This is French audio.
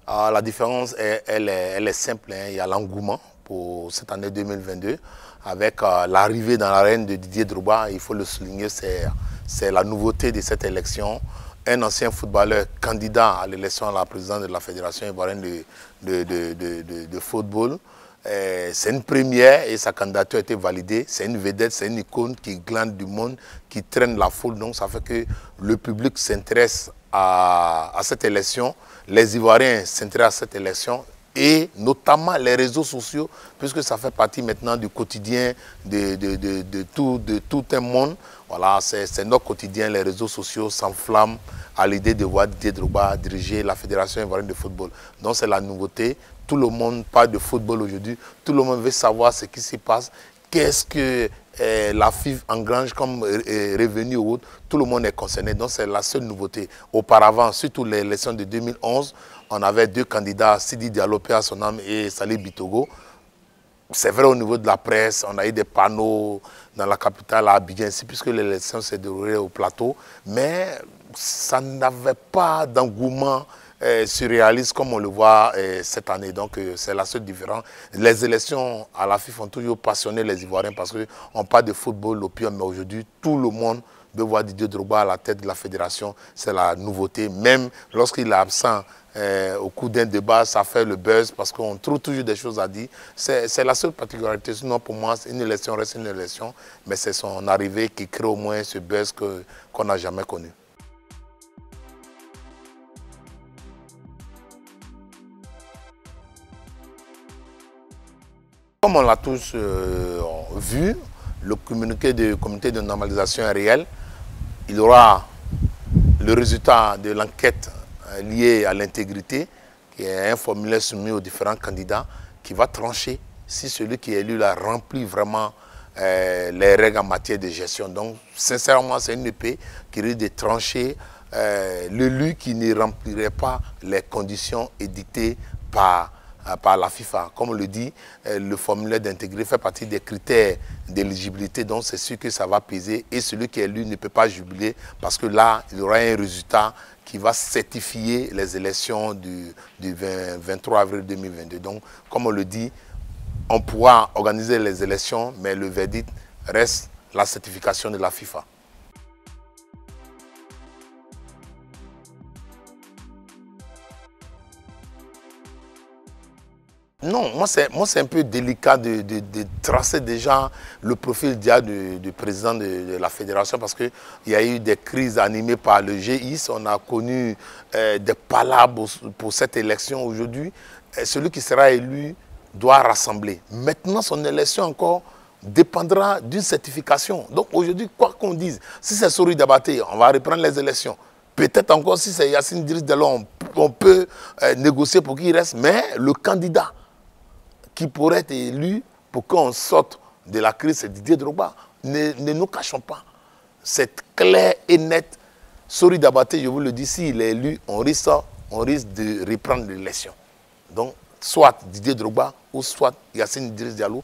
La différence, elle est simple. Hein. Il y a l'engouement pour cette année 2022 avec l'arrivée dans l'arène de Didier Drogba. Il faut le souligner, c'est la nouveauté de cette élection. Un ancien footballeur candidat à l'élection à la présidence de la Fédération ivoirienne de football. C'est une première et sa candidature a été validée. C'est une vedette, c'est une icône qui glande du monde, qui traîne la foule. Donc ça fait que le public s'intéresse à cette élection. Les Ivoiriens s'intéressent à cette élection et notamment les réseaux sociaux, puisque ça fait partie maintenant du quotidien de tout un monde. Voilà, c'est notre quotidien, les réseaux sociaux s'enflamment à l'idée de voir Didier Drogba diriger la Fédération ivoirienne de football. Donc c'est la nouveauté. Tout le monde parle de football aujourd'hui. Tout le monde veut savoir ce qui se passe. Qu'est-ce que la FIFA engrange comme revenu ou autre. Tout le monde est concerné. Donc c'est la seule nouveauté. Auparavant, surtout l'élection de 2011, on avait deux candidats, Sidi Diallo, paix à son âme, et Salih Bitogo. C'est vrai au niveau de la presse, on a eu des panneaux dans la capitale à Abidjan, puisque l'élection s'est déroulée au plateau, mais ça n'avait pas d'engouement surréaliste comme on le voit cette année. Donc c'est la seule différence. Les élections à la FIFA ont toujours passionné les Ivoiriens parce qu'on parle de football, l'opium, mais aujourd'hui tout le monde veut voir Didier Drogba à la tête de la fédération. C'est la nouveauté. Même lorsqu'il est absent au cours d'un débat, ça fait le buzz parce qu'on trouve toujours des choses à dire. C'est la seule particularité. Sinon pour moi, une élection reste une élection, mais c'est son arrivée qui crée au moins ce buzz qu'on n'a jamais connu. Comme on l'a tous vu, le communiqué du comité de normalisation est réel. Il y aura le résultat de l'enquête liée à l'intégrité, qui est un formulaire soumis aux différents candidats, qui va trancher si celui qui est élu a rempli vraiment les règles en matière de gestion. Donc, sincèrement, c'est une épée qui risque de trancher l'élu qui ne remplirait pas les conditions édictées par la FIFA. Comme on le dit, le formulaire d'intégrité fait partie des critères d'éligibilité, donc c'est sûr que ça va peser et celui qui est élu ne peut pas jubiler parce que là, il y aura un résultat qui va certifier les élections du 23 avril 2022. Donc, comme on le dit, on pourra organiser les élections, mais le verdict reste la certification de la FIFA. Non, moi c'est un peu délicat de tracer déjà le profil du président de la fédération parce qu'il y a eu des crises animées par le GIS. On a connu des palabres pour cette élection aujourd'hui. Celui qui sera élu doit rassembler. Maintenant, son élection encore dépendra d'une certification. Donc aujourd'hui, quoi qu'on dise, si c'est Sori Diabaté, on va reprendre les élections. Peut-être encore si c'est Yacine Idriss Dello, on peut négocier pour qu'il reste, mais le candidat qui pourrait être élu pour qu'on sorte de la crise, c'est Didier Drogba. Ne nous cachons pas. C'est clair et net. Sori Diabaté, je vous le dis, s'il est élu, on risque de reprendre l'élection. Donc, soit Didier Drogba ou soit Yacine Idriss Diallo.